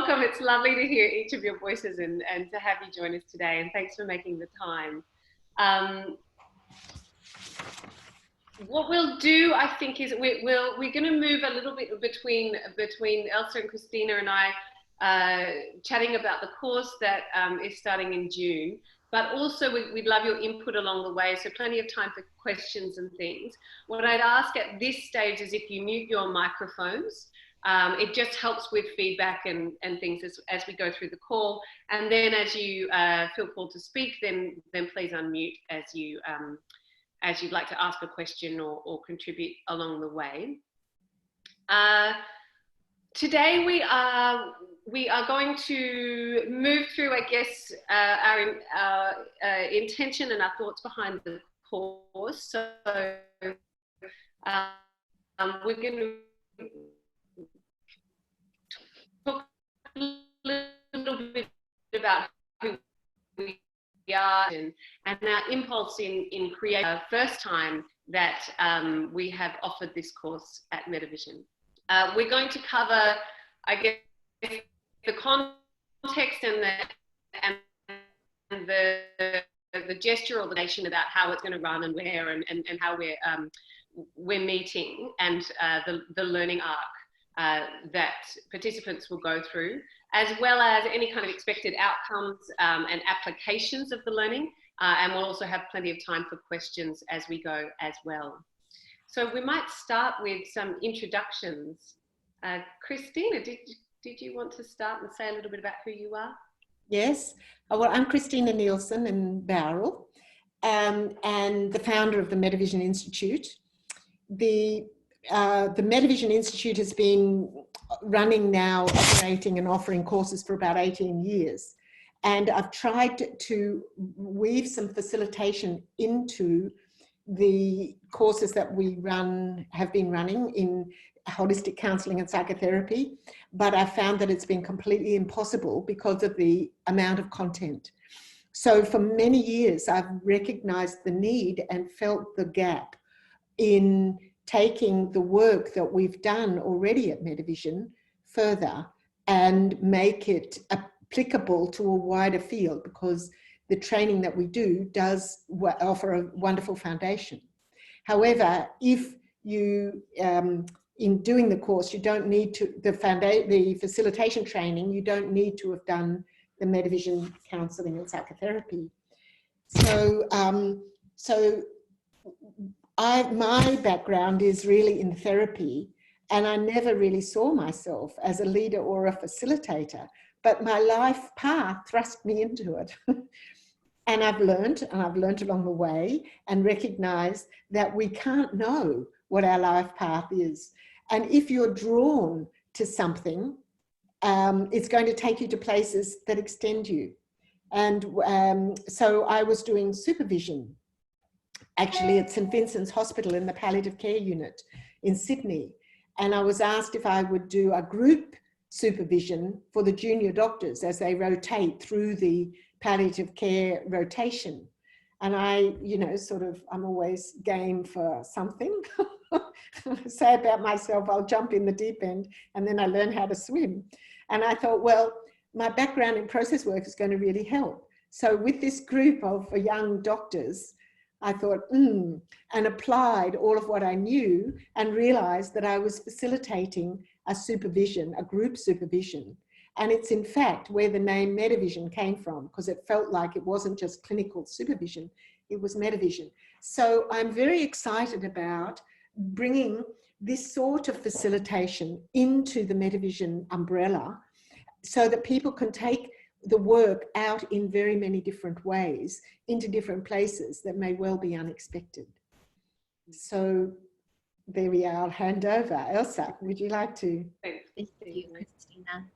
welcome. It's lovely to hear each of your voices and to have you join us today. And thanks for making the time. What we'll do, I think, is we're going to move a little bit between Elsa and Christina and I chatting about the course that is starting in June. But also we'd love your input along the way, so plenty of time for questions and things. What I'd ask at this stage is if you mute your microphones. It just helps with feedback and things as we go through the call. And then as you feel called to speak, then please unmute as you'd like to ask a question or contribute along the way. Today we are going to move through, I guess, our intention and our thoughts behind the course. So we're going to talk a little bit about who we are and our impulse in creating the first time that we have offered this course at Metavision. We're going to cover, I guess, the context and the gesture or the nation about how it's going to run and where and how we're meeting, and the learning arc that participants will go through, as well as any kind of expected outcomes and applications of the learning. And we'll also have plenty of time for questions as we go as well. So we might start with some introductions. Christina, did you want to start and say a little bit about who you are? Yes. Well, I'm Christina Nielsen in Bowral, and the founder of the Metavision Institute. The Metavision Institute has been running now, operating and offering courses for about 18 years. And I've tried to weave some facilitation into the courses that we have been running in holistic counseling and psychotherapy, but I found that it's been completely impossible because of the amount of content. So for many years, I've recognized the need and felt the gap in taking the work that we've done already at Metavision further and make it applicable to a wider field, because the training that we do does offer a wonderful foundation. However, if you, in doing the course, you don't need to, the facilitation training, you don't need to have done the Metavision counseling and psychotherapy. So, my background is really in therapy, and I never really saw myself as a leader or a facilitator, but my life path thrust me into it. And I've learned along the way and recognized that we can't know what our life path is. And if you're drawn to something, it's going to take you to places that extend you. And so I was doing supervision, actually at St. Vincent's Hospital in the palliative care unit in Sydney. And I was asked if I would do a group supervision for the junior doctors as they rotate through the palliative care rotation. And I, I'm always game for something. I say about myself, I'll jump in the deep end and then I learn how to swim. And I thought, well, my background in process work is going to really help. So with this group of young doctors, I thought, and applied all of what I knew and realized that I was facilitating a supervision, a group supervision. And it's in fact where the name Metavision came from, because it felt like it wasn't just clinical supervision, it was Metavision. So I'm very excited about bringing this sort of facilitation into the Metavision umbrella so that people can take the work out in very many different ways into different places that may well be unexpected. So there we are. I'll hand over. Elsa, would you like to? Thank you, Christina.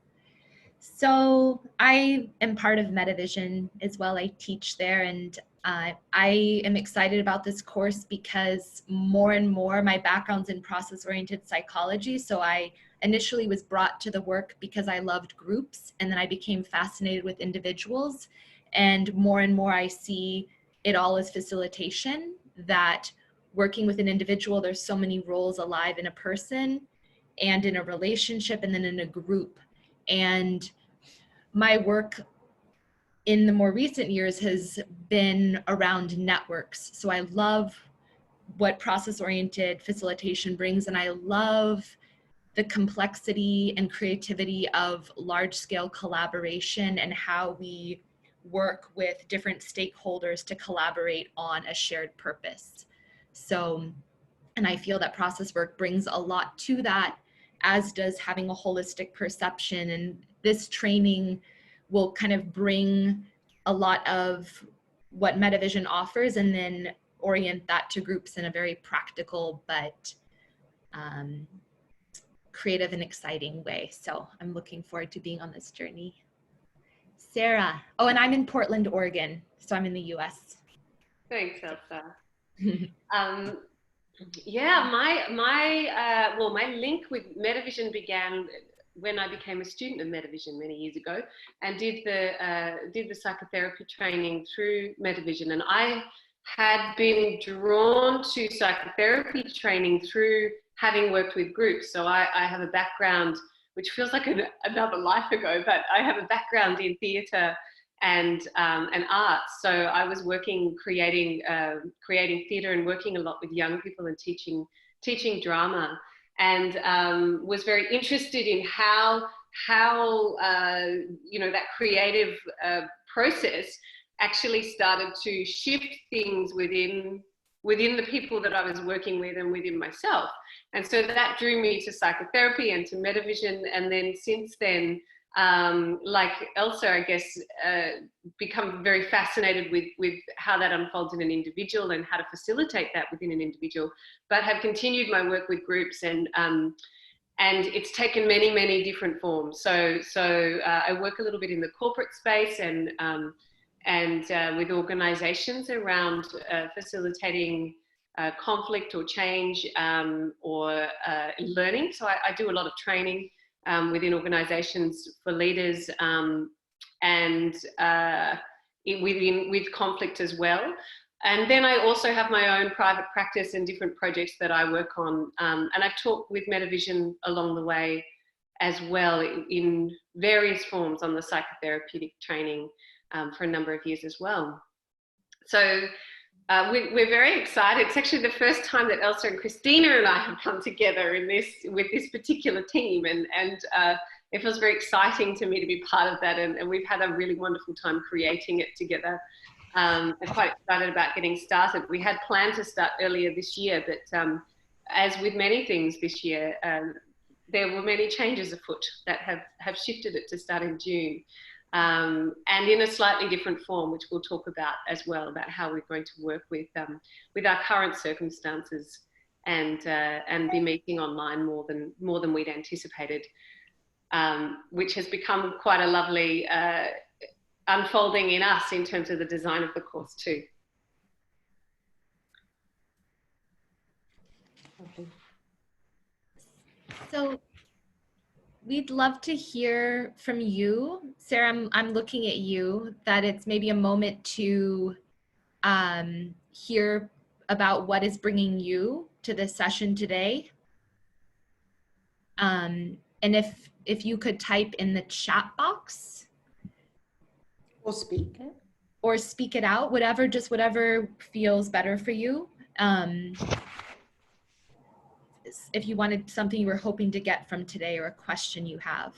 So I am part of Metavision as well. I teach there, and I am excited about this course because more and more my background's in process-oriented psychology. So I initially was brought to the work because I loved groups, and then I became fascinated with individuals. And more I see it all as facilitation, that working with an individual, there's so many roles alive in a person and in a relationship and then in a group. And my work in the more recent years has been around networks. So I love what process-oriented facilitation brings, and I love the complexity and creativity of large-scale collaboration and how we work with different stakeholders to collaborate on a shared purpose. So, and I feel that process work brings a lot to that, as does having a holistic perception. And this training will kind of bring a lot of what Metavision offers and then orient that to groups in a very practical but creative and exciting way. So I'm looking forward to being on this journey. Sarah. Oh, and I'm in Portland, Oregon. So I'm in the US. Thanks, Elsa. Yeah, my link with Metavision began when I became a student of Metavision many years ago, and did the psychotherapy training through Metavision. And I had been drawn to psychotherapy training through having worked with groups. So I have a background, which feels like another life ago, but I have a background in theatre and arts. So I was creating theatre and working a lot with young people and teaching drama, and was very interested in how that creative process actually started to shift things within the people that I was working with and within myself. And so that drew me to psychotherapy and to Metavision. And then since then, like Elsa, I guess, become very fascinated with how that unfolds in an individual and how to facilitate that within an individual, but have continued my work with groups, and it's taken many different forms. So I work a little bit in the corporate space and with organizations around facilitating conflict or change or learning. So I do a lot of training within organizations for leaders with conflict as well. And then I also have my own private practice and different projects that I work on. And I've talked with Metavision along the way as well in various forms on the psychotherapeutic training for a number of years as well. So we're very excited. It's actually the first time that Elsa and Christina and I have come together with this particular team, and it feels very exciting to me to be part of that, and we've had a really wonderful time creating it together. I'm quite excited about getting started. We had planned to start earlier this year, but as with many things this year, there were many changes afoot that have shifted it to start in June. And in a slightly different form, which we'll talk about as well, about how we're going to work with our current circumstances and be meeting online more than we'd anticipated, which has become quite a lovely unfolding in us in terms of the design of the course too. So we'd love to hear from you. Sarah, I'm looking at you, that it's maybe a moment to hear about what is bringing you to this session today. And if you could type in the chat box. Or speak it out, whatever feels better for you. If you wanted something you were hoping to get from today, or a question you have.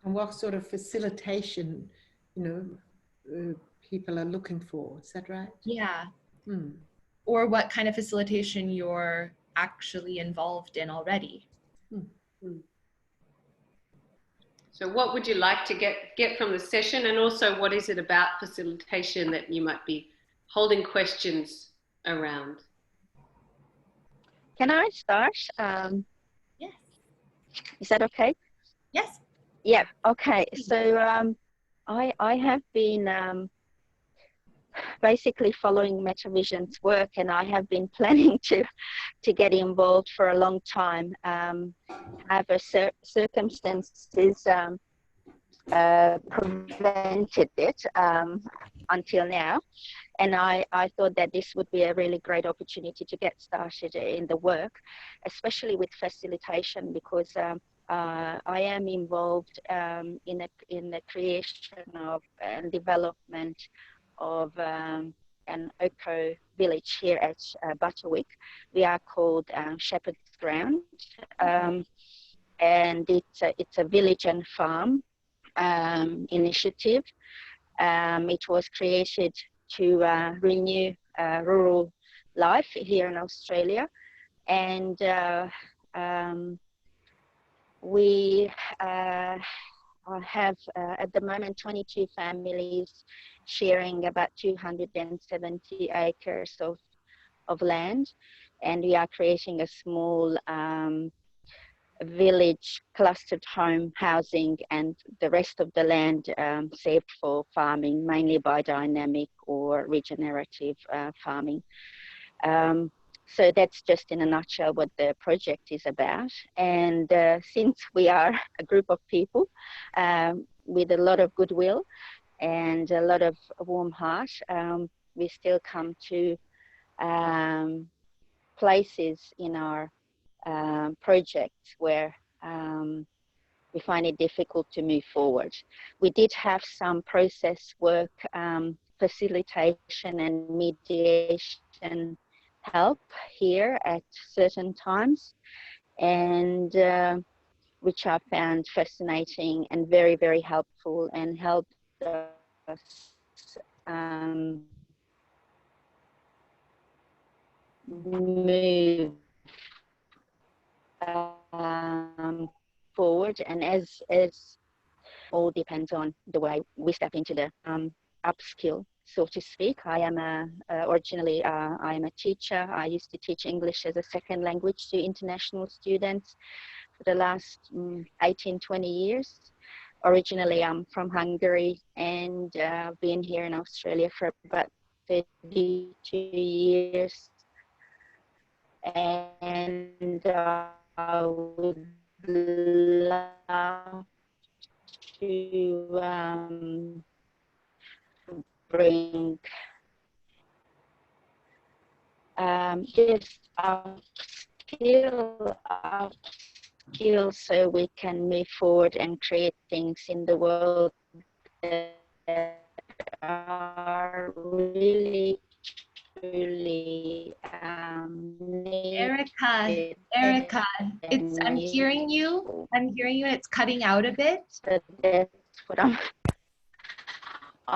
And what sort of facilitation, people are looking for, is that right? Yeah. Or what kind of facilitation you're actually involved in already. So what would you like to get from the session, and also what is it about facilitation that you might be holding questions around? Can I start? Yes. Is that okay? Yes. Yeah, okay. So I have been basically following Metavision's work, and I have been planning to get involved for a long time. However, circumstances prevented it until now. And I thought that this would be a really great opportunity to get started in the work, especially with facilitation, because I am involved in the creation of and development of an eco village here at Butterwick. We are called Shepherd's Ground, and it's a village and farm initiative. It was created to renew rural life here in Australia, and we have at the moment 22 families sharing about 270 acres of land, and we are creating a small village clustered home housing, and the rest of the land saved for farming, mainly biodynamic or regenerative farming. So that's just in a nutshell what the project is about. And since we are a group of people with a lot of goodwill and a lot of warm heart, we still come to places in our projects where we find it difficult to move forward. We did have some process work, facilitation and mediation help here at certain times, and which I found fascinating and very, very helpful, and helped us move forward. And as all depends on the way we step into the upskill, so to speak. I am originally I am a teacher. I used to teach English as a second language to international students for the last 18-20 years. Originally I'm from Hungary, and been here in Australia for about 32 years, and I would love to bring just upskill so we can move forward and create things in the world that are really truly Erica, I'm hearing you. I'm hearing you. It's cutting out a bit. So that's what I'm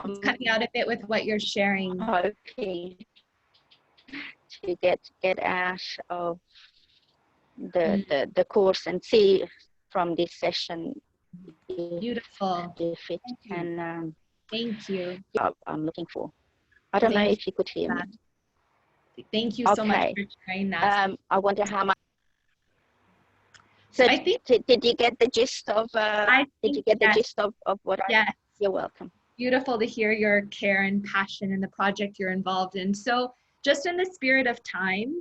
It's cutting out a bit with what you're sharing. hoping to get out of the course and see from this session. Beautiful. If it can. Thank you. I'm looking for. I don't know if you could hear me. Thank you so much for sharing that. I wonder how much. So I think, did you get the gist of? Did you get the gist of what I? Yes. You're welcome. Beautiful to hear your care and passion in the project you're involved in. So just in the spirit of time,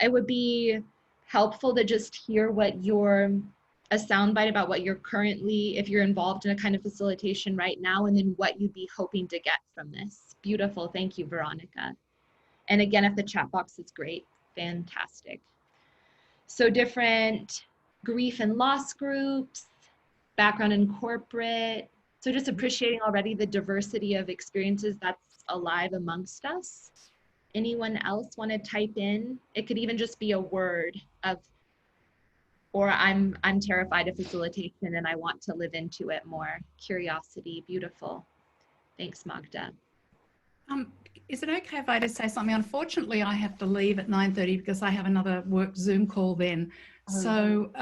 it would be helpful to just hear what a soundbite about what you're currently, if you're involved in a kind of facilitation right now, and then what you'd be hoping to get from this. Beautiful. Thank you, Veronica. And again, if the chat box is great, fantastic. So different grief and loss groups, background in corporate. So just appreciating already the diversity of experiences that's alive amongst us. Anyone else want to type in? It could even just be a word of, or I'm terrified of facilitation and I want to live into it more. Curiosity, beautiful. Thanks, Magda. Is it okay if I just say something? Unfortunately, I have to leave at 9:30 because I have another work Zoom call then. So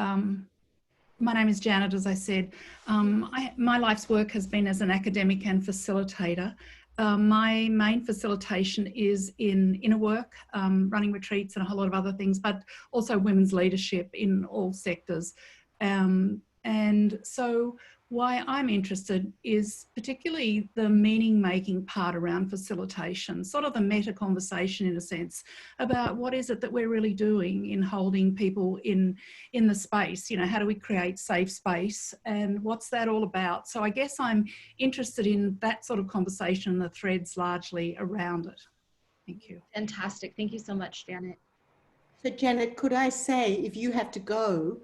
my name is Janet, as I said. My life's work has been as an academic and facilitator. My main facilitation is in inner work, running retreats and a whole lot of other things, but also women's leadership in all sectors. And so why I'm interested is particularly the meaning-making part around facilitation, sort of the meta conversation in a sense about what is it that we're really doing in holding people in the space. You know, how do we create safe space and what's that all about? So I guess I'm interested in that sort of conversation and the threads largely around it. Thank you. Fantastic. Thank you so much, Janet. So Janet, could I say, if you have to go,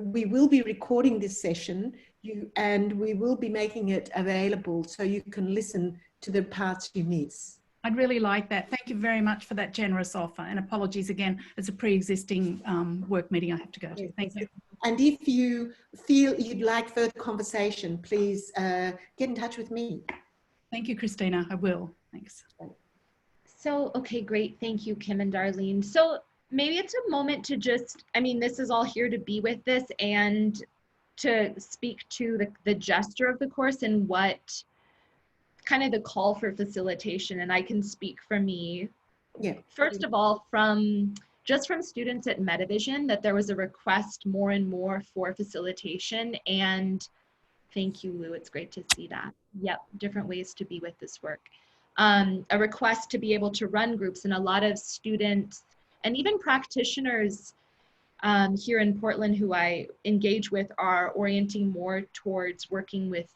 we will be recording this session, and we will be making it available so you can listen to the parts you miss. I'd really like that. Thank you very much for that generous offer, and apologies again. It's a pre-existing work meeting I have to go to. Thank you. And if you feel you'd like further conversation, please get in touch with me. Thank you, Christina. I will. Thanks. So, okay, great. Thank you, Kim and Darlene. So maybe it's a moment to just, I mean, this is all here to be with this and to speak to the gesture of the course and what kind of the call for facilitation. And I can speak for me. Yeah. First of all, from students at Metavision, that there was a request more and more for facilitation. And thank you, Lou. It's great to see that. Yep, different ways to be with this work. A request to be able to run groups, and a lot of students and even practitioners here in Portland who I engage with are orienting more towards working with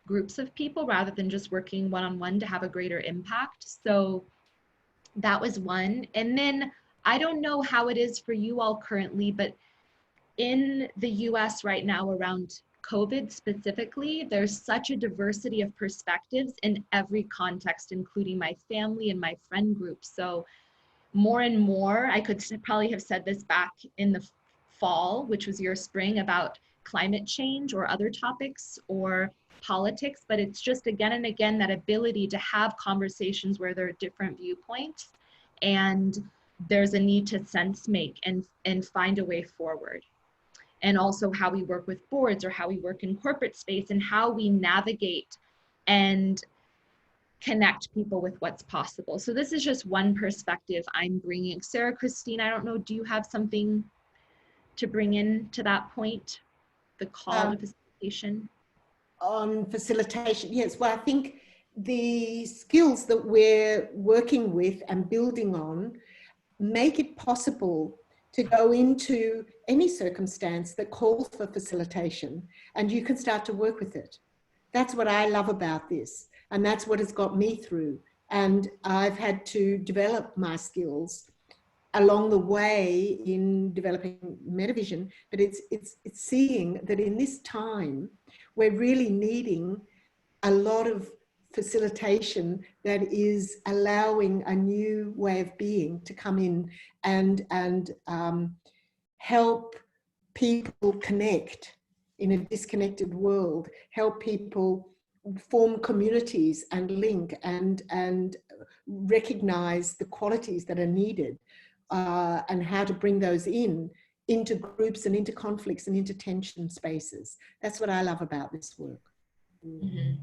groups of people rather than just working one-on-one to have a greater impact. So that was one. And then I don't know how it is for you all currently, but in the US right now around COVID specifically, there's such a diversity of perspectives in every context, including my family and my friend group. So more and more, I could probably have said this back in the fall, which was your spring, about climate change or other topics or politics, but it's just again and again that ability to have conversations where there are different viewpoints and there's a need to sense make and find a way forward. And also how we work with boards or how we work in corporate space and how we navigate and connect people with what's possible. So this is just one perspective I'm bringing. Sarah, Christine, I don't know, do you have something to bring in to that point? The call to facilitation? On facilitation, yes. Well, I think the skills that we're working with and building on make it possible to go into any circumstance that calls for facilitation, and you can start to work with it. That's what I love about this, and that's what has got me through. And I've had to develop my skills along the way in developing Metavision, but it's seeing that in this time, we're really needing a lot of facilitation that is allowing a new way of being to come in and help people connect in a disconnected world, help people form communities and link and recognize the qualities that are needed and how to bring those into groups and into conflicts and into tension spaces. That's what I love about this work. Mm-hmm.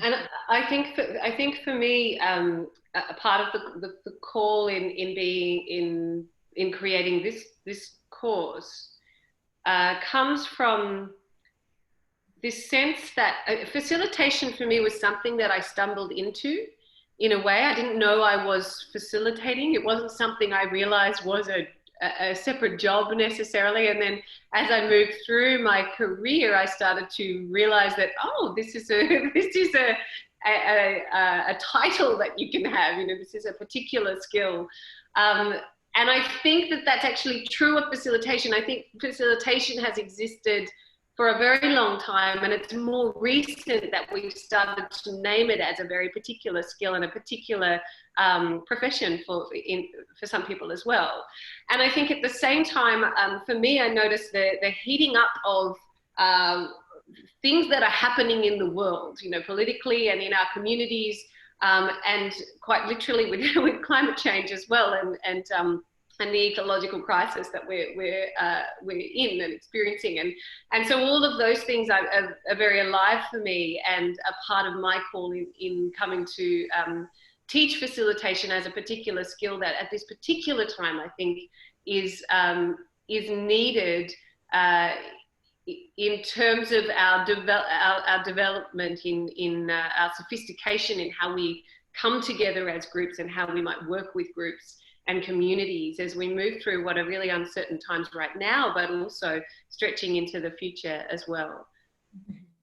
And I think for me, a part of the call in creating this course comes from this sense that facilitation for me was something that I stumbled into in a way. I didn't know I was facilitating. It wasn't something I realized was a separate job necessarily. And then as I moved through my career, I started to realize that, oh, this is a title that you can have, this is a particular skill. And I think that that's actually true of facilitation. I think facilitation has existed for a very long time, and it's more recent that we've started to name it as a very particular skill and a particular profession for some people as well. And I think at the same time, for me, I noticed the heating up of things that are happening in the world, politically and in our communities, and quite literally with climate change as well, and the ecological crisis that we're in and experiencing, and so all of those things are very alive for me and a part of my call in coming to teach facilitation as a particular skill that at this particular time I think is needed in terms of our development in our sophistication in how we come together as groups and how we might work with groups and communities as we move through what are really uncertain times right now, but also stretching into the future as well.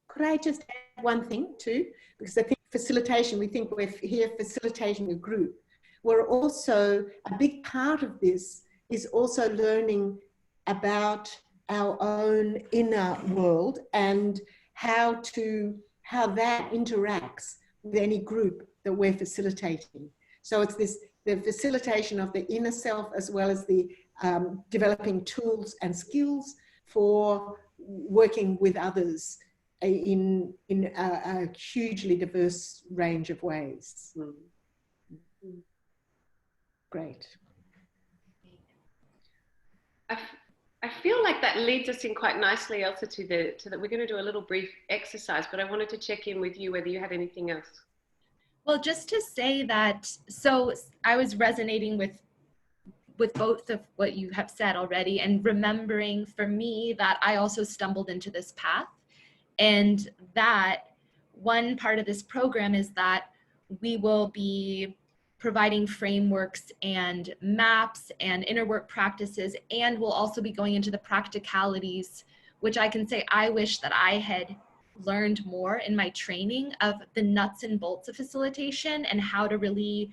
Could I just add one thing too? Because I think facilitation, we think we're here facilitating a group. We're also, a big part of this is also learning about our own inner world and how that interacts with any group that we're facilitating. So it's the facilitation of the inner self, as well as the developing tools and skills for working with others in a hugely diverse range of ways. Mm. Great. I feel like that leads us in quite nicely, Elsa, to that we're going to do a little brief exercise, but I wanted to check in with you whether you had anything else. Well, just to say that, so I was resonating with both of what you have said already, and remembering for me that I also stumbled into this path, and that one part of this program is that we will be providing frameworks and maps and inner work practices, and we'll also be going into the practicalities, which I can say I wish that I had learned more in my training of the nuts and bolts of facilitation and how to really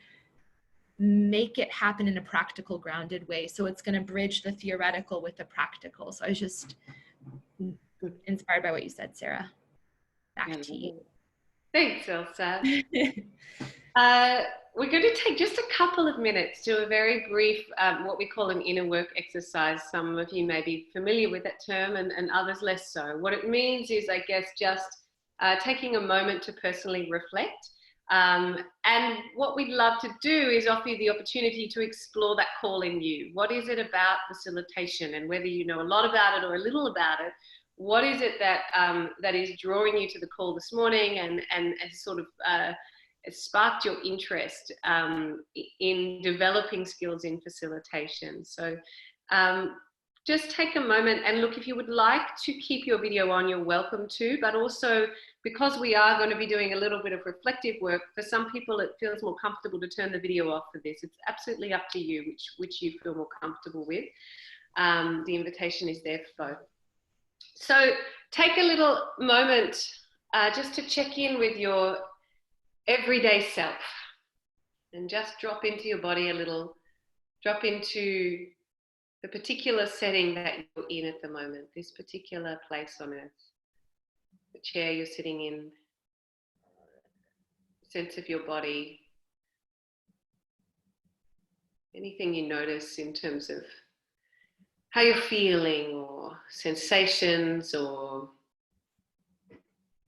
make it happen in a practical, grounded way. So it's going to bridge the theoretical with the practical. So I was just inspired by what you said, Sarah. Back to you. Thanks, Elsa. We're going to take just a couple of minutes to a very brief, what we call an inner work exercise. Some of you may be familiar with that term and others less so. What it means is, I guess, just taking a moment to personally reflect. And what we'd love to do is offer you the opportunity to explore that call in you. What is it about facilitation? And whether you know a lot about it or a little about it, what is it that that is drawing you to the call this morning and sort of it sparked your interest in developing skills in facilitation? So just take a moment and look. If you would like to keep your video on, you're welcome to, but also because we are going to be doing a little bit of reflective work, for some people it feels more comfortable to turn the video off for this. It's absolutely up to you which you feel more comfortable with. The invitation is there for both. So take a little moment just to check in with your everyday self and just drop into your body a little, drop into the particular setting that you're in at the moment, this particular place on earth, the chair you're sitting in, sense of your body, anything you notice in terms of how you're feeling, or sensations or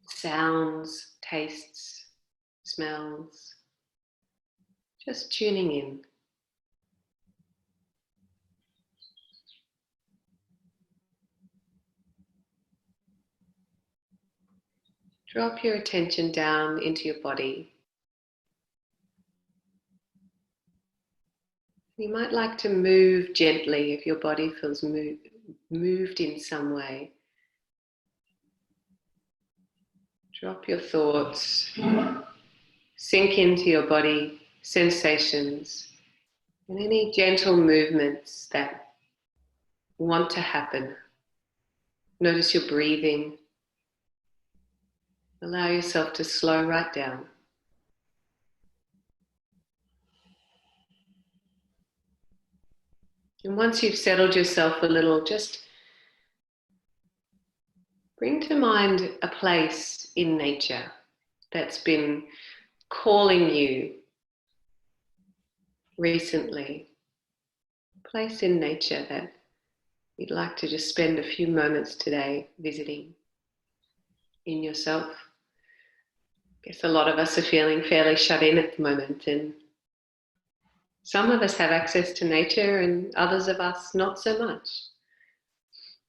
sounds, tastes, smells, just tuning in. Drop your attention down into your body. You might like to move gently if your body feels moved in some way. Drop your thoughts, sink into your body sensations and any gentle movements that want to happen. Notice your breathing. Allow yourself to slow right down. And once you've settled yourself a little, just bring to mind a place in nature that's been calling you recently. A place in nature that you'd like to just spend a few moments today visiting in yourself. I guess a lot of us are feeling fairly shut in at the moment, and some of us have access to nature and others of us not so much.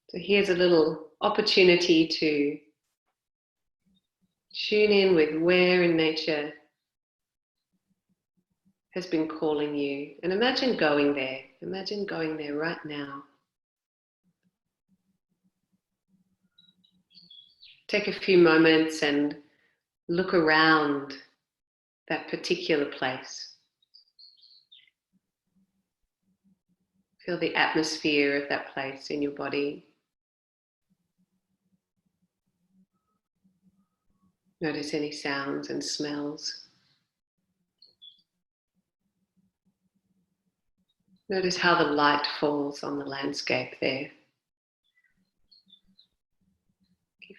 So here's a little opportunity to tune in with where in nature has been calling you, and imagine going there. Imagine going there right now. Take a few moments and look around that particular place. Feel the atmosphere of that place in your body. Notice any sounds and smells. Notice how the light falls on the landscape there.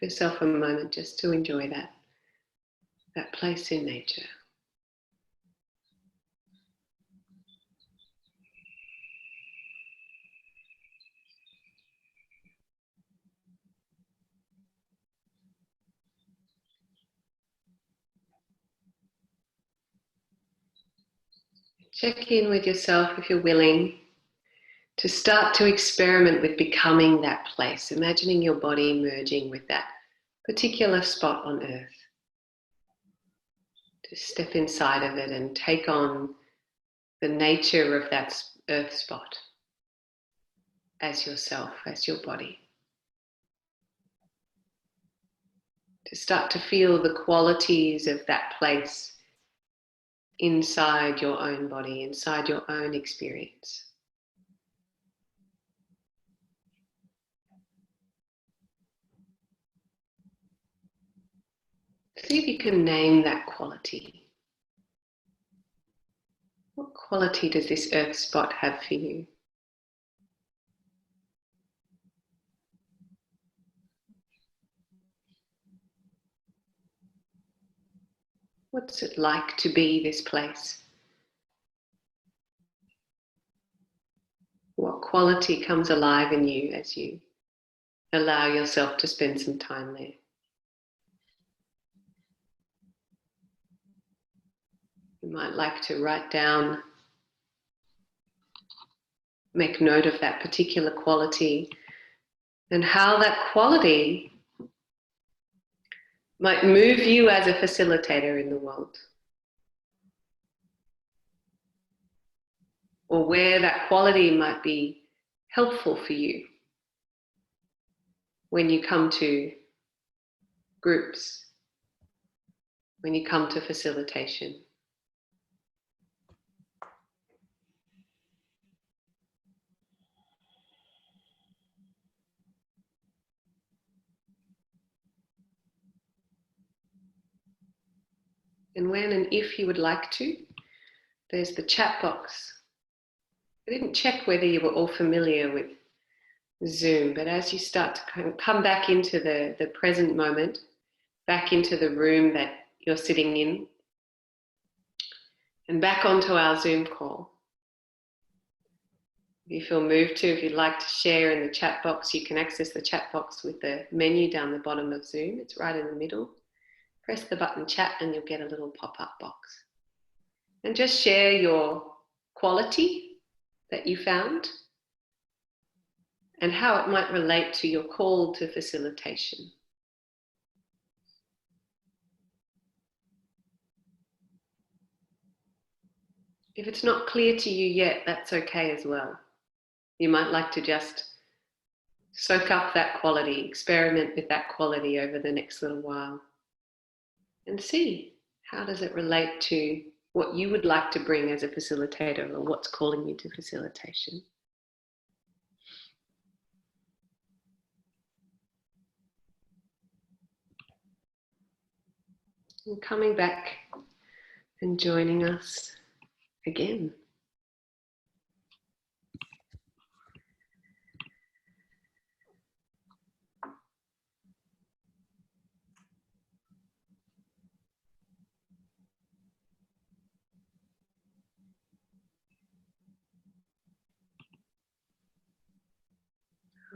Give yourself a moment just to enjoy that place in nature. Check in with yourself if you're willing to start to experiment with becoming that place, imagining your body merging with that particular spot on earth. To step inside of it and take on the nature of that earth spot as yourself, as your body. To start to feel the qualities of that place inside your own body, inside your own experience. See if you can name that quality. What quality does this earth spot have for you? What's it like to be this place? What quality comes alive in you as you allow yourself to spend some time there? You might like to write down, make note of that particular quality and how that quality might move you as a facilitator in the world. Or where that quality might be helpful for you when you come to groups, when you come to facilitation. And when and if you would like to, there's the chat box. I didn't check whether you were all familiar with Zoom, but as you start to come back into the present moment, back into the room that you're sitting in, and back onto our Zoom call. If you feel moved to, if you'd like to share in the chat box, you can access the chat box with the menu down the bottom of Zoom. It's right in the middle. Press the button chat and you'll get a little pop-up box. And just share your quality that you found and how it might relate to your call to facilitation. If it's not clear to you yet, that's okay as well. You might like to just soak up that quality, experiment with that quality over the next little while and see how does it relate to what you would like to bring as a facilitator or what's calling you to facilitation. And coming back and joining us again.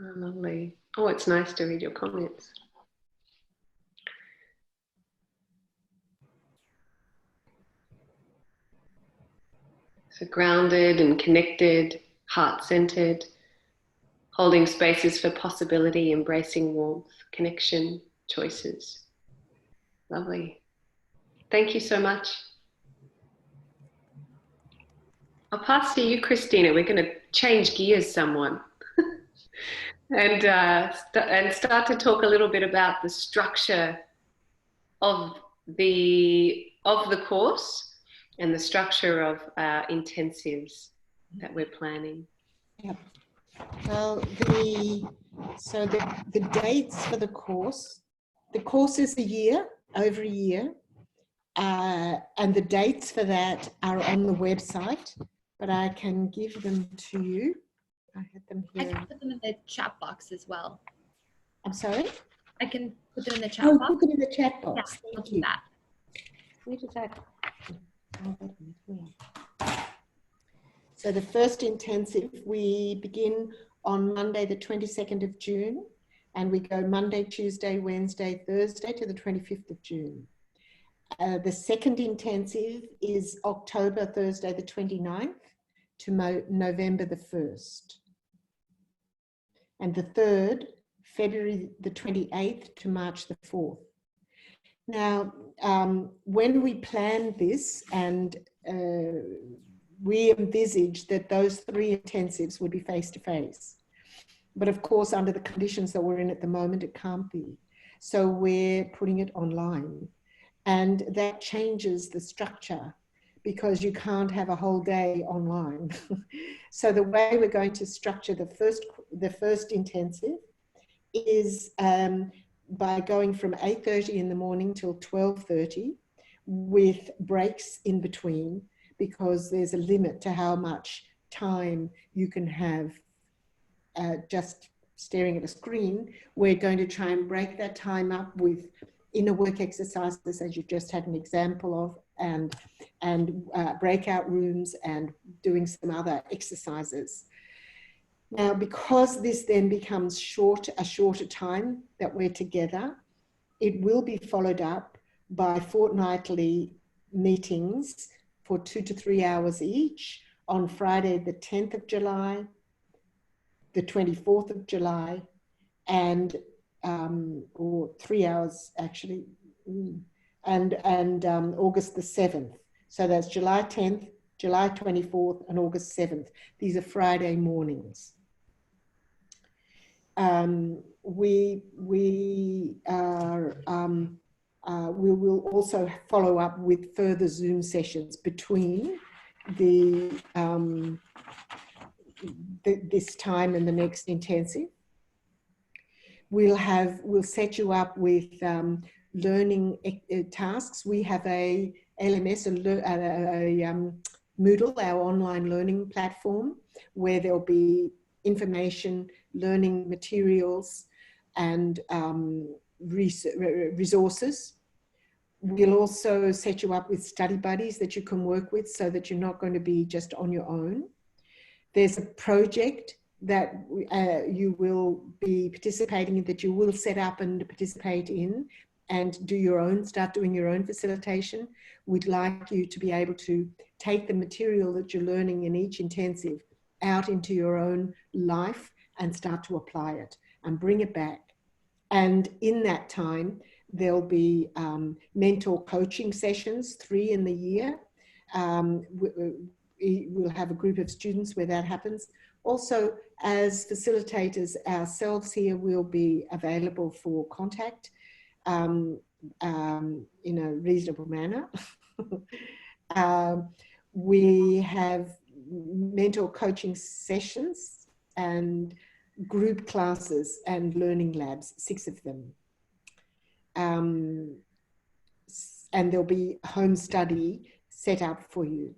Oh, lovely. Oh, it's nice to read your comments. So grounded and connected, heart-centered, holding spaces for possibility, embracing warmth, connection, choices. Lovely. Thank you so much. I'll pass to you, Christina. We're going to change gears somewhat and start to talk a little bit about the structure of the course and the structure of intensives that we're planning. Yeah. Well, the dates for the course is over a year, and the dates for that are on the website, but I can give them to you. I had them here. I can put them in the chat box as well. I'm sorry? I can put them in the chat Oh, box. put them in the chat box. Yeah, I'll Thank do you. that. Where did that? Oh, wait a minute, here. So the first intensive, we begin on Monday, the 22nd of June, and we go Monday, Tuesday, Wednesday, Thursday to the 25th of June. The second intensive is October, Thursday, the 29th to November the 1st. And the third, February the 28th to March the 4th. Now, when we planned this, and we envisaged that those 3 intensives would be face-to-face. But of course, under the conditions that we're in at the moment, it can't be. So we're putting it online. And that changes the structure because you can't have a whole day online. So the way we're going to structure the first intensive is by going from 8:30 in the morning till 12:30 with breaks in between, because there's a limit to how much time you can have just staring at a screen. We're going to try and break that time up with inner work exercises, as you just had an example of, and breakout rooms and doing some other exercises. Now, because this then becomes a shorter time that we're together, it will be followed up by fortnightly meetings for 2 to 3 hours each on Friday, the 10th of July, the 24th of July, and or 3 hours actually, and August the 7th. So that's July 10th, July 24th, and August 7th. These are Friday mornings. We will also follow up with further Zoom sessions between this time and the next intensive. We'll set you up with learning tasks. We have a LMS, a Moodle, our online learning platform, where there'll be information, learning materials, and resources. We'll also set you up with study buddies that you can work with so that you're not going to be just on your own. There's a project that you will be participating in, that you will set up and participate in and start doing your own facilitation. We'd like you to be able to take the material that you're learning in each intensive out into your own life and start to apply it and bring it back. And in that time, there'll be mentor coaching sessions, 3 in the year. We'll have a group of students where that happens. Also, as facilitators ourselves here, we'll be available for contact in a reasonable manner. We have mentor coaching sessions and group classes and learning labs, 6 of them. And there'll be home study set up for you.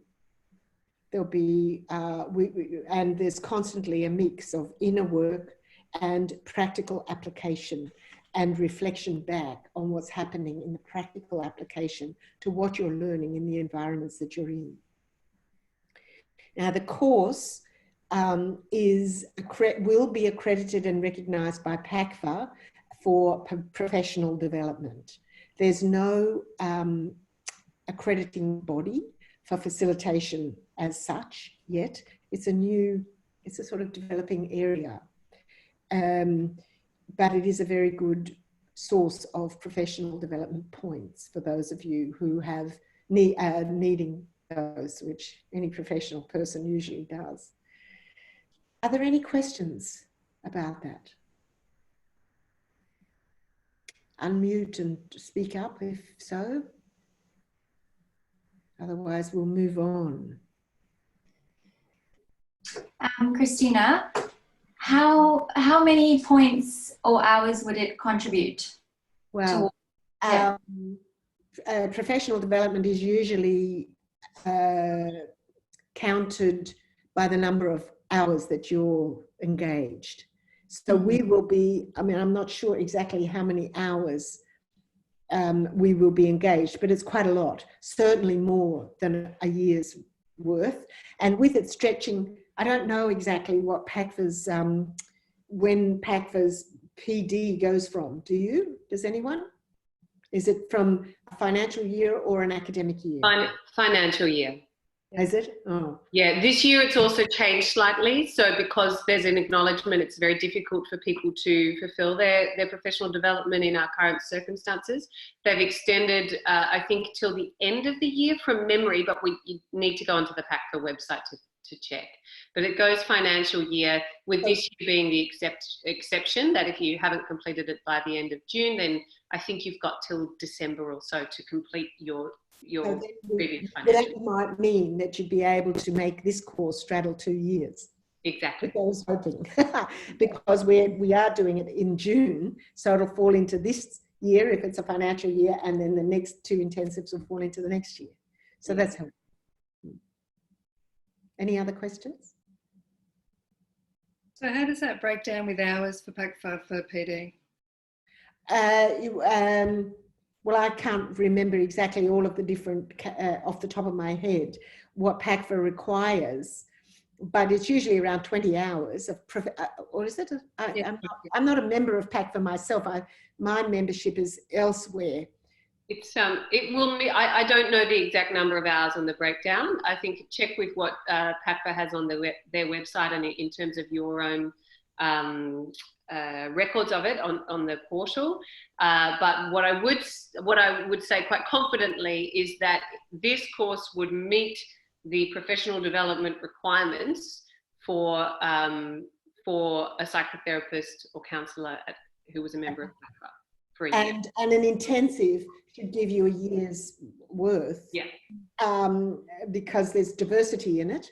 There'll be, and there's constantly a mix of inner work and practical application and reflection back on what's happening in the practical application to what you're learning in the environments that you're in. Now, the course will be accredited and recognized by PACFA for professional development. There's no accrediting body for facilitation as such yet. It's a sort of developing area. But it is a very good source of professional development points for those of you who have needing those, which any professional person usually does. Are there any questions about that? Unmute and speak up if so. Otherwise, we'll move on. Christina, how many points or hours would it contribute? Well, professional development is usually counted by the number of hours that you're engaged. So we will be, I mean, I'm not sure exactly how many hours we will be engaged, but it's quite a lot, certainly more than a year's worth. And with it stretching, I don't know exactly what PACFA's, when PACFA's PD goes from. Do you? Does anyone? Is it from a financial year or an academic year? Financial year. Is it? Oh. Yeah, this year it's also changed slightly. So because there's an acknowledgement, it's very difficult for people to fulfill their professional development in our current circumstances. They've extended, I think, till the end of the year from memory, but you need to go onto the PACFA website to check. But it goes financial year, with this year being the exception, that if you haven't completed it by the end of June, then I think you've got till December or so to complete your previous financial. That might mean that you'd be able to make this course straddle 2 years. Exactly. I was hoping, because we are doing it in June, so it'll fall into this year if it's a financial year, and then the next 2 intensives will fall into the next year. So that's helpful. Any other questions? So how does that break down with hours for PACFA for PD? Well, I can't remember exactly all of the different, off the top of my head, what PACFA requires, but it's usually around 20 hours of, or is it? I'm not a member of PACFA myself. My membership is elsewhere. It's it will. I don't know the exact number of hours on the breakdown. I think check with what PACFA has on their website and in terms of your own records of it on the portal. But what I would say quite confidently is that this course would meet the professional development requirements for a psychotherapist or counsellor who was a member of PACFA for a year. And an intensive should give you a year's worth. Yeah. Because there's diversity in it.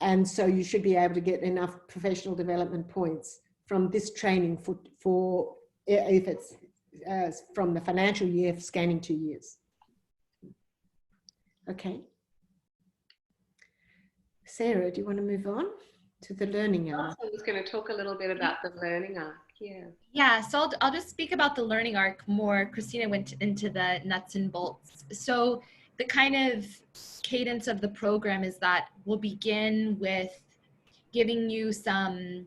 And so you should be able to get enough professional development points from this training for if it's from the financial year, scanning 2 years. Okay. Sarah, do you want to move on to the learning arc? I was going to talk a little bit about the learning arc. Yeah, so I'll just speak about the learning arc more. Christina went into the nuts and bolts. So the kind of cadence of the program is that we'll begin with giving you some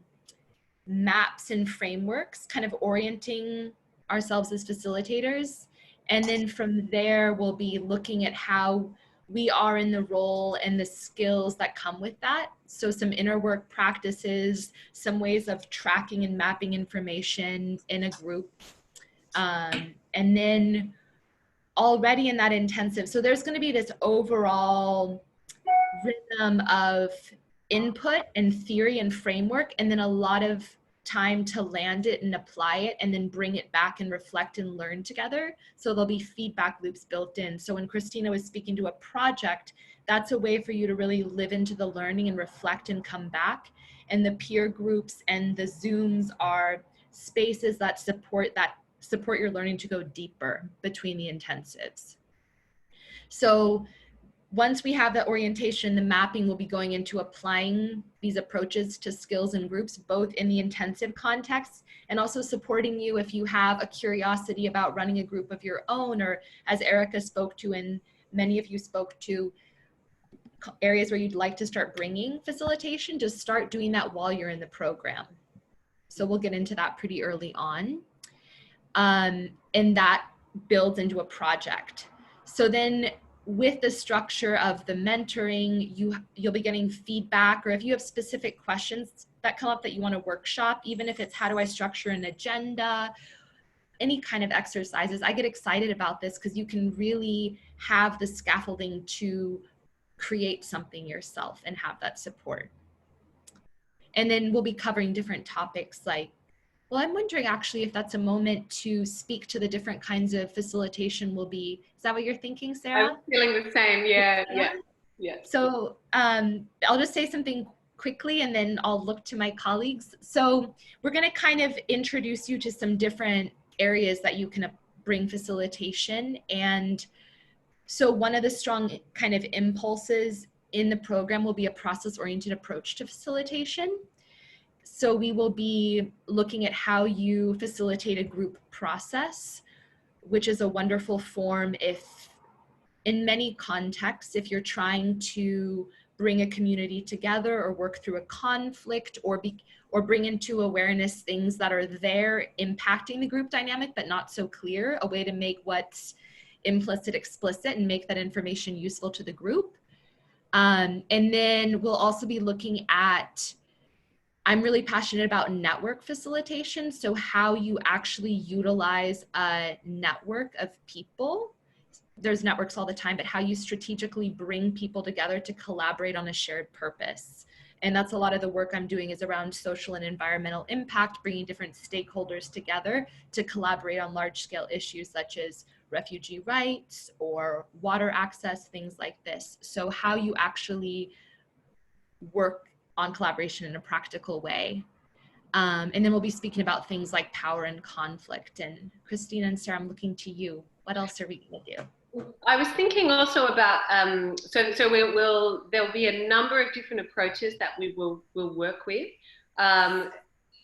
maps and frameworks, kind of orienting ourselves as facilitators. And then from there, we'll be looking at how we are in the role and the skills that come with that. So some inner work practices, some ways of tracking and mapping information in a group. And then already in that intensive, so there's going to be this overall rhythm of input and theory and framework, and then a lot of time to land it and apply it and then bring it back and reflect and learn together. So there'll be feedback loops built in. So when Christina was speaking to a project, that's a way for you to really live into the learning and reflect and come back. And the peer groups and the Zooms are spaces that support your learning to go deeper between the intensives. So once we have that orientation, the mapping will be going into applying these approaches to skills and groups, both in the intensive context and also supporting you if you have a curiosity about running a group of your own, or as Erica spoke to and many of you spoke to, areas where you'd like to start bringing facilitation, just start doing that while you're in the program. So we'll get into that pretty early on. And that builds into a project. So then with the structure of the mentoring, you'll be getting feedback, or if you have specific questions that come up that you want to workshop, even if it's how do I structure an agenda, any kind of exercises. I get excited about this because you can really have the scaffolding to create something yourself and have that support. And then we'll be covering different topics like, well, I'm wondering actually if that's a moment to speak to the different kinds of facilitation will be. Is that what you're thinking, Sarah? I'm feeling the same, yeah. So I'll just say something quickly and then I'll look to my colleagues. So we're gonna kind of introduce you to some different areas that you can bring facilitation. And so one of the strong kind of impulses in the program will be a process-oriented approach to facilitation. So we will be looking at how you facilitate a group process, which is a wonderful form if, in many contexts, if you're trying to bring a community together or work through a conflict or bring into awareness things that are there impacting the group dynamic but not so clear, a way to make what's implicit explicit and make that information useful to the group. And then we'll also be looking at, I'm really passionate about network facilitation, so how you actually utilize a network of people. There's networks all the time, but how you strategically bring people together to collaborate on a shared purpose. And that's a lot of the work I'm doing is around social and environmental impact, bringing different stakeholders together to collaborate on large scale issues such as refugee rights or water access, things like this. So how you actually work on collaboration in a practical way. And then we'll be speaking about things like power and conflict. And Christina and Sarah, I'm looking to you. What else are we going to do? I was thinking also about there'll be a number of different approaches that we will work with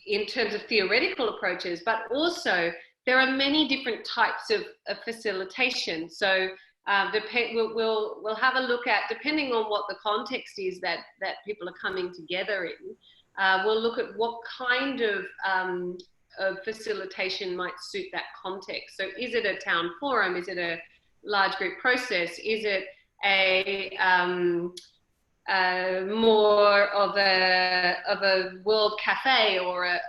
in terms of theoretical approaches, but also there are many different types of facilitation. So we'll have a look at, depending on what the context is that people are coming together in, we'll look at what kind of facilitation might suit that context. So is it a town forum? Is it a large group process? Is it a more of a world cafe or a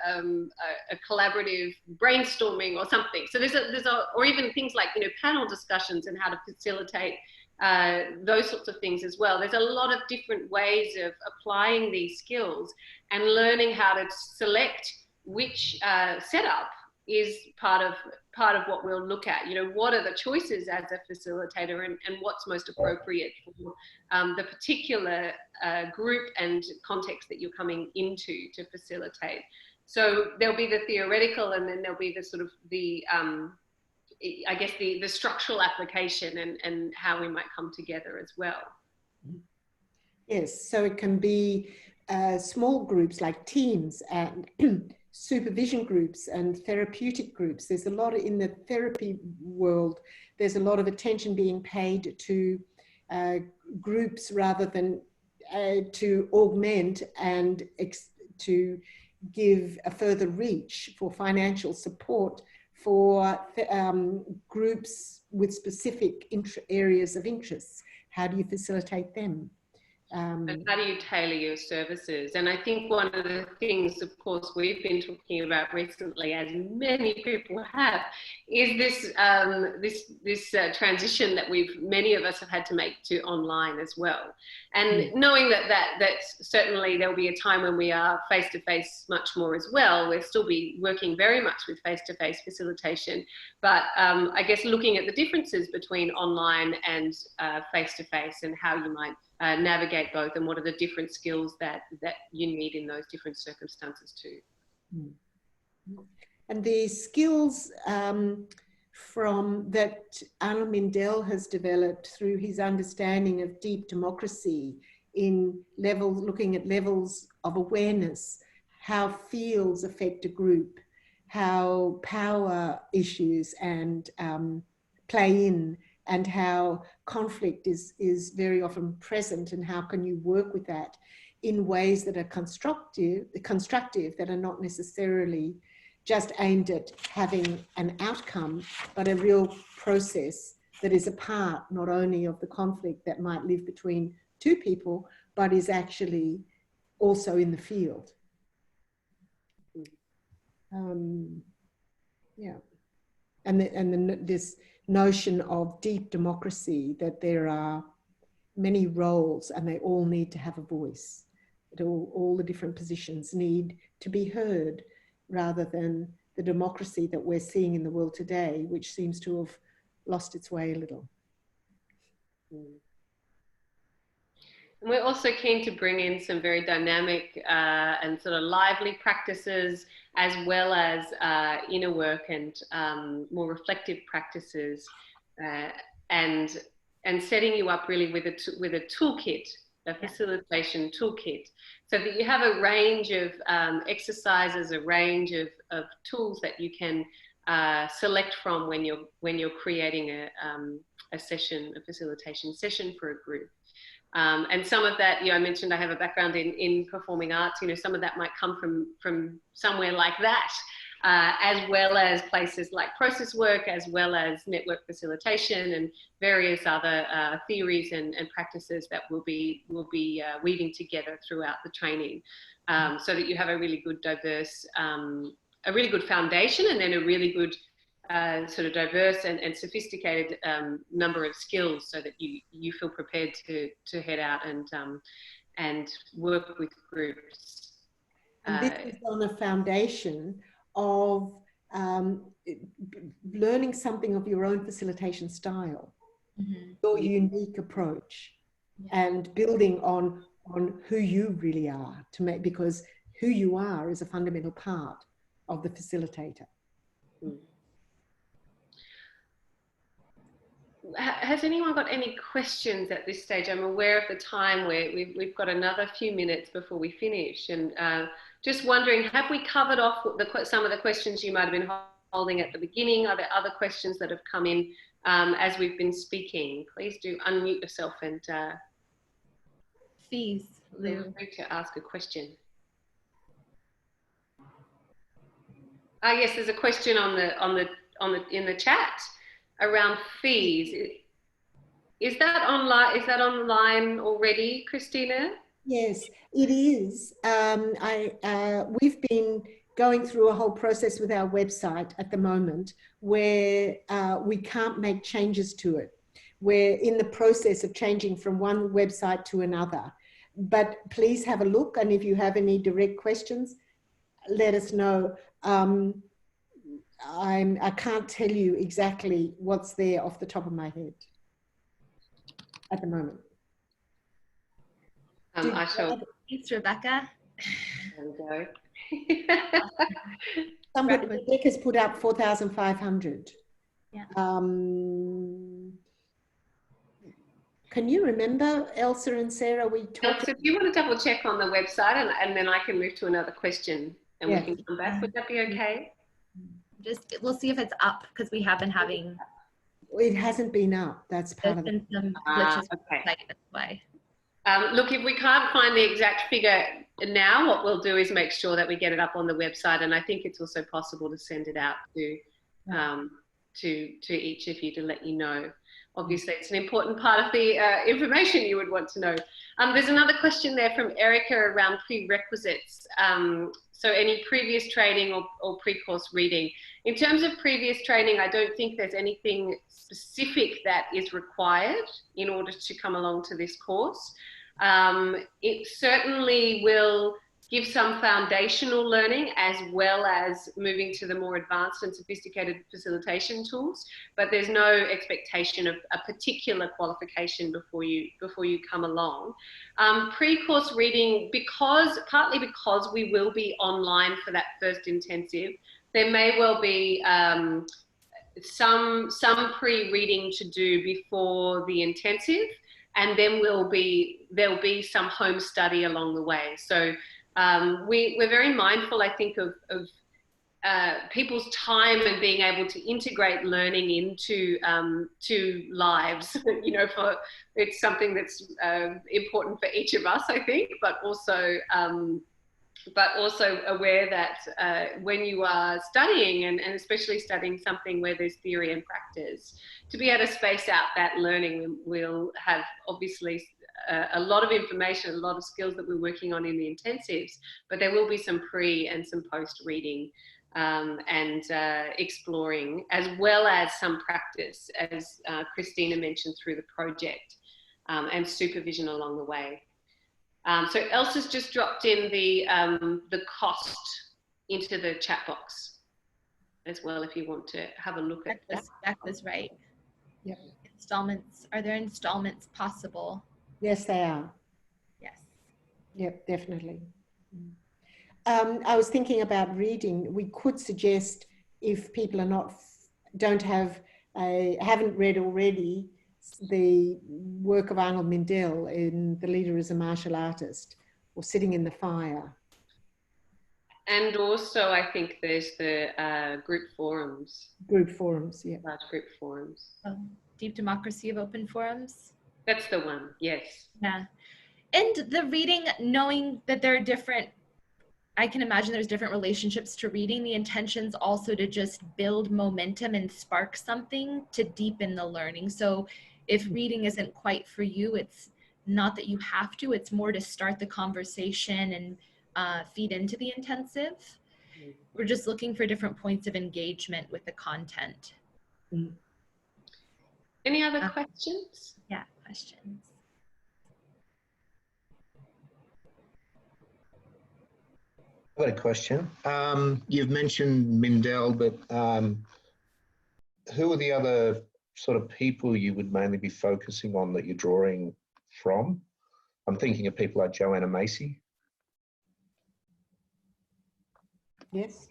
collaborative brainstorming or something? So or even things like, you know, panel discussions and how to facilitate those sorts of things as well. There's a lot of different ways of applying these skills and learning how to select which setup is part of what we'll look at. You know, what are the choices as a facilitator and what's most appropriate for the particular group and context that you're coming into to facilitate. So there'll be the theoretical, and then there'll be the sort of the I guess the structural application and how we might come together as well. Yes, so it can be small groups like teams and supervision groups and therapeutic groups. There's a lot in the therapy world, there's a lot of attention being paid to groups rather than to augment and to give a further reach for financial support for groups with specific areas of interest. How do you facilitate them? And how do you tailor your services? And I think one of the things, of course, we've been talking about recently, as many people have, is this transition that many of us have had to make to online as well. And knowing that certainly there'll be a time when we are face-to-face much more as well. We'll still be working very much with face-to-face facilitation, but I guess looking at the differences between online and face-to-face and how you might navigate both, and what are the different skills that you need in those different circumstances too. And the skills from that Arnold Mindell has developed through his understanding of deep democracy in looking at levels of awareness, how fields affect a group, how power issues and play in, and how conflict is very often present, and how can you work with that in ways that are constructive, that are not necessarily just aimed at having an outcome, but a real process that is a part not only of the conflict that might live between two people, but is actually also in the field. Yeah, and this notion of deep democracy, that there are many roles and they all need to have a voice. That all the different positions need to be heard, rather than the democracy that we're seeing in the world today, which seems to have lost its way a little. And we're also keen to bring in some very dynamic and sort of lively practices, as well as inner work and more reflective practices, and setting you up really with a toolkit a facilitation toolkit, so that you have a range of exercises, a range of tools that you can select from when you're creating a session, a facilitation session for a group. And some of that, I mentioned I have a background in performing arts. Some of that might come from somewhere like that, as well as places like process work, as well as network facilitation and various other theories and practices that we'll be weaving together throughout the training, so that you have a really good diverse, a really good foundation, and then a really good sort of diverse and sophisticated number of skills, so that you feel prepared to head out and work with groups. And this is on a foundation of learning something of your own facilitation style, your unique approach, and building on who you really are, because who you are is a fundamental part of the facilitator. Has anyone got any questions at this stage? I'm aware of the time where we've got another few minutes before we finish, and just wondering, have we covered off some of the questions you might have been holding at the beginning? Are there other questions that have come in as we've been speaking? Please do unmute yourself and fees. Feel free to ask a question. Yes, there's a question in the chat around fees. Is that online? Is that online already, Christina? Yes, it is. We've been going through a whole process with our website at the moment where we can't make changes to it. We're in the process of changing from one website to another. But please have a look, and if you have any direct questions, let us know. I can't tell you exactly what's there off the top of my head at the moment. I shall. Thanks, Rebecca. There we go. Somebody, Rebecca's put up 4,500. Yeah. Can you remember, Elsa and Sarah, we talked... Elsa, do you want to double check on the website, and then I can move to another question and we can come back? Would that be okay? We'll see if it's up, because we have been having... It hasn't been up. That's part of it. Some glitches okay. That's why. Look, if we can't find the exact figure now, what we'll do is make sure that we get it up on the website, and I think it's also possible to send it out to each of you to let you know. Obviously, it's an important part of the information you would want to know. There's another question there from Erica around prerequisites. So any previous training or pre-course reading. In terms of previous training, I don't think there's anything specific that is required in order to come along to this course. It certainly will give some foundational learning as well as moving to the more advanced and sophisticated facilitation tools, but there's no expectation of a particular qualification before you come along. Pre-course reading, partly because we will be online for that first intensive, there may well be some pre-reading to do before the intensive, and then there'll be some home study along the way. So we're very mindful, I think, of people's time and being able to integrate learning into lives. It's something that's important for each of us, I think, but also aware that when you are studying, and especially studying something where there's theory and practice, to be able to space out that learning, we'll have obviously a lot of information, a lot of skills that we're working on in the intensives, but there will be some pre and some post reading and exploring, as well as some practice, as Christina mentioned, through the project and supervision along the way. So Elsa's just dropped in the cost into the chat box as well, if you want to have a look at that. That was right. Yep. Installments. Are there installments possible? Yes, they are. Yes. Yep, definitely. I was thinking about reading. We could suggest, if people are haven't read already, the work of Arnold Mindell in The Leader as a Martial Artist, or Sitting in the Fire. And also, I think there's the group forums. Group forums, yeah. Large group forums. Deep Democracy of Open Forums. That's the one, yes. Yeah. And the reading, knowing that there are different, I can imagine there's different relationships to reading. The intention's also to just build momentum and spark something to deepen the learning. So if reading isn't quite for you, it's not that you have to, it's more to start the conversation and feed into the intensive. We're just looking for different points of engagement with the content. Any other questions? Yeah, questions. I've got a question. You've mentioned Mindell, but who are the other sort of people you would mainly be focusing on that you're drawing from? I'm thinking of people like Joanna Macy. Yes.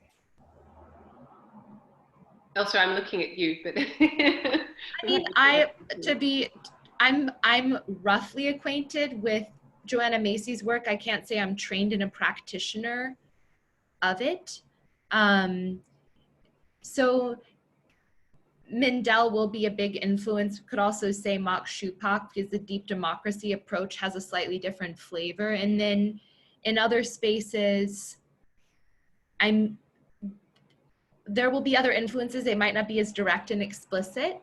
Also, I'm looking at you, but I mean, I'm roughly acquainted with Joanna Macy's work. I can't say I'm trained and a practitioner of it. So Mindell will be a big influence. Could also say Max Schupak, because the deep democracy approach has a slightly different flavor. And then in other spaces, there will be other influences. They might not be as direct and explicit.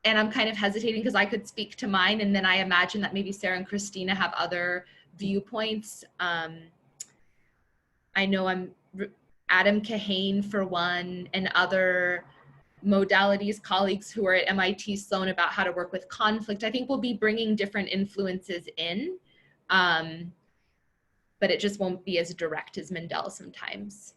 And I'm kind of hesitating because I could speak to mine, and then I imagine that maybe Sarah and Christina have other viewpoints. I know Adam Kahane, for one, and other modalities colleagues who are at MIT Sloan about how to work with conflict. I think we'll be bringing different influences in, but it just won't be as direct as Mindell sometimes.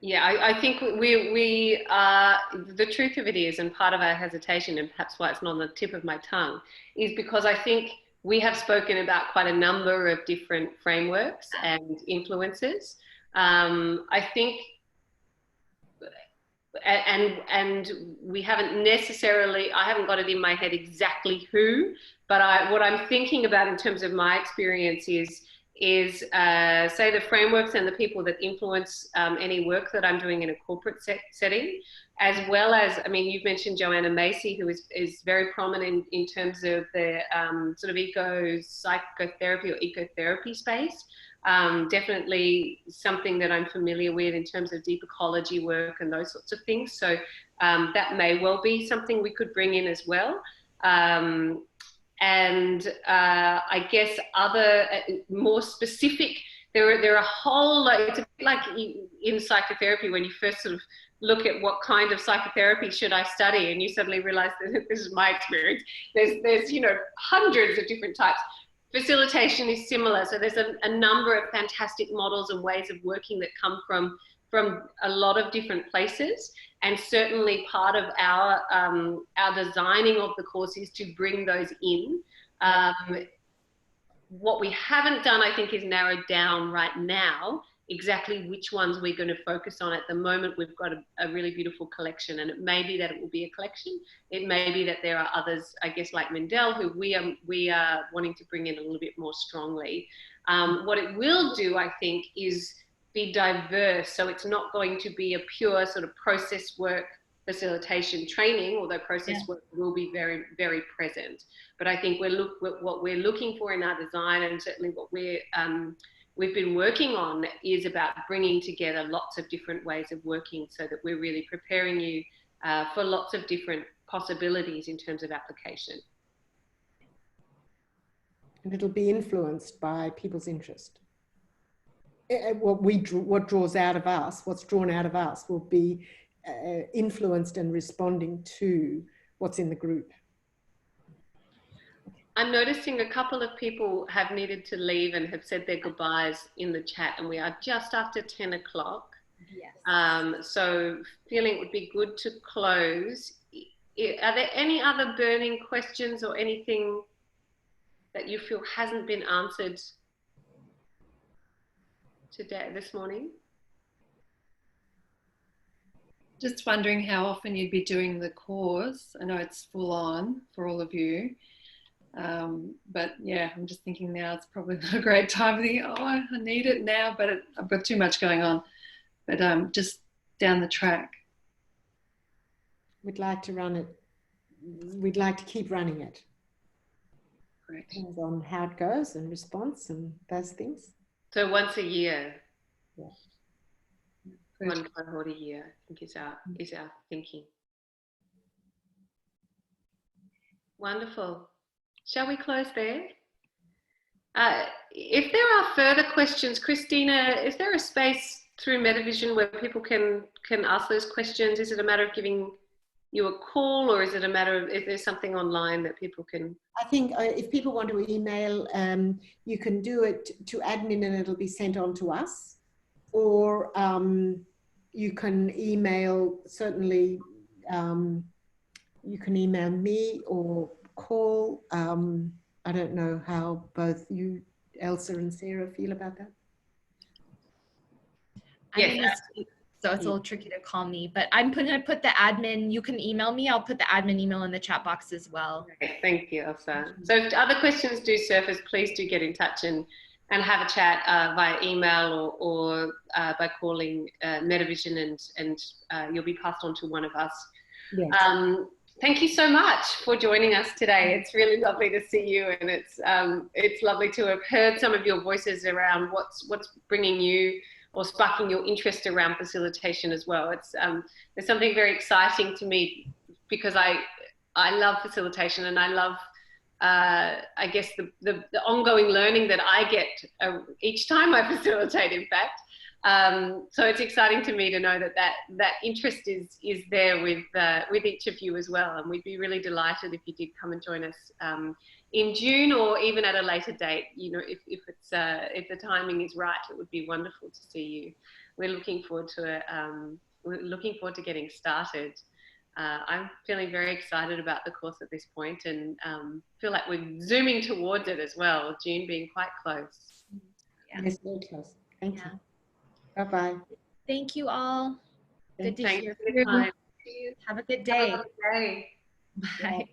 Yeah, I think we the truth of it is, and part of our hesitation, and perhaps why it's not on the tip of my tongue, is because I think we have spoken about quite a number of different frameworks and influences. I think, and we haven't necessarily, I haven't got it in my head exactly who, but what I'm thinking about in terms of my experience is say the frameworks and the people that influence any work that I'm doing in a corporate setting, as well as, I mean, you've mentioned Joanna Macy, who is very prominent in terms of the sort of psychotherapy or ecotherapy space. Definitely something that I'm familiar with in terms of deep ecology work and those sorts of things. So that may well be something we could bring in as well. And I guess other more specific, there are a whole lot, it's a bit like in psychotherapy when you first sort of look at what kind of psychotherapy should I study, and you suddenly realize that this is my experience. There's you know, hundreds of different types. Facilitation is similar. So there's a number of fantastic models and ways of working that come from a lot of different places. And certainly part of our designing of the course is to bring those in. What we haven't done, I think, is narrowed down right now exactly which ones we're going to focus on. At the moment, we've got a really beautiful collection, and it may be that it will be a collection. It may be that there are others, I guess, like Mindell, who we are wanting to bring in a little bit more strongly. What it will do, I think, is be diverse. So it's not going to be a pure sort of process work facilitation training, although process work will be very, very present. But I think what we're looking for in our design, and certainly what we've been working on, is about bringing together lots of different ways of working so that we're really preparing you for lots of different possibilities in terms of application. And it'll be influenced by people's interest. What draws out of us, what's drawn out of us, will be influenced and responding to what's in the group. I'm noticing a couple of people have needed to leave and have said their goodbyes in the chat, and we are just after 10 o'clock. Yes. So feeling it would be good to close. Are there any other burning questions or anything that you feel hasn't been answered today, this morning? Just wondering how often you'd be doing the course. I know it's full on for all of you. But yeah, I'm just thinking now it's probably not a great time to think, oh, I need it now, but I've got too much going on. But just down the track. We'd like to run it. We'd like to keep running it. Great. Depends on how it goes and response and those things. So once a year. Yeah. One cohort a year, I think is our thinking. Wonderful. Shall we close there? If there are further questions, Christina, is there a space through Metavision where people can ask those questions? Is it a matter of giving you a call, or is it a matter of, is there something online that people can? I think if people want to email, you can do it to admin and it'll be sent on to us, or you can email, certainly you can email me or call. I don't know how both you, Elsa and Sarah, feel about that. I'm in this, so it's a little tricky to call me, but I'm going to put the admin, you can email me. I'll put the admin email in the chat box as well. Okay, thank you, Elsa. So if other questions do surface, please do get in touch and have a chat via email or by calling Metavision, and you'll be passed on to one of us. Yes. Thank you so much for joining us today. It's really lovely to see you, and it's lovely to have heard some of your voices around what's bringing you or sparking your interest around facilitation as well. It's there's something very exciting to me, because I love facilitation, and I love I guess the ongoing learning that I get each time I facilitate, in fact. So it's exciting to me to know that interest is there with each of you as well, and we'd be really delighted if you did come and join us in June, or even at a later date. You know, if the timing is right, it would be wonderful to see you. We're looking forward to getting started. I'm feeling very excited about the course at this point, and feel like we're zooming towards it as well, June being quite close. Yeah. Yes, very close. Thank you. Bye-bye. Thank you all. Good to Thanks hear for your from time. you. Have a good day. Have a good day. Bye.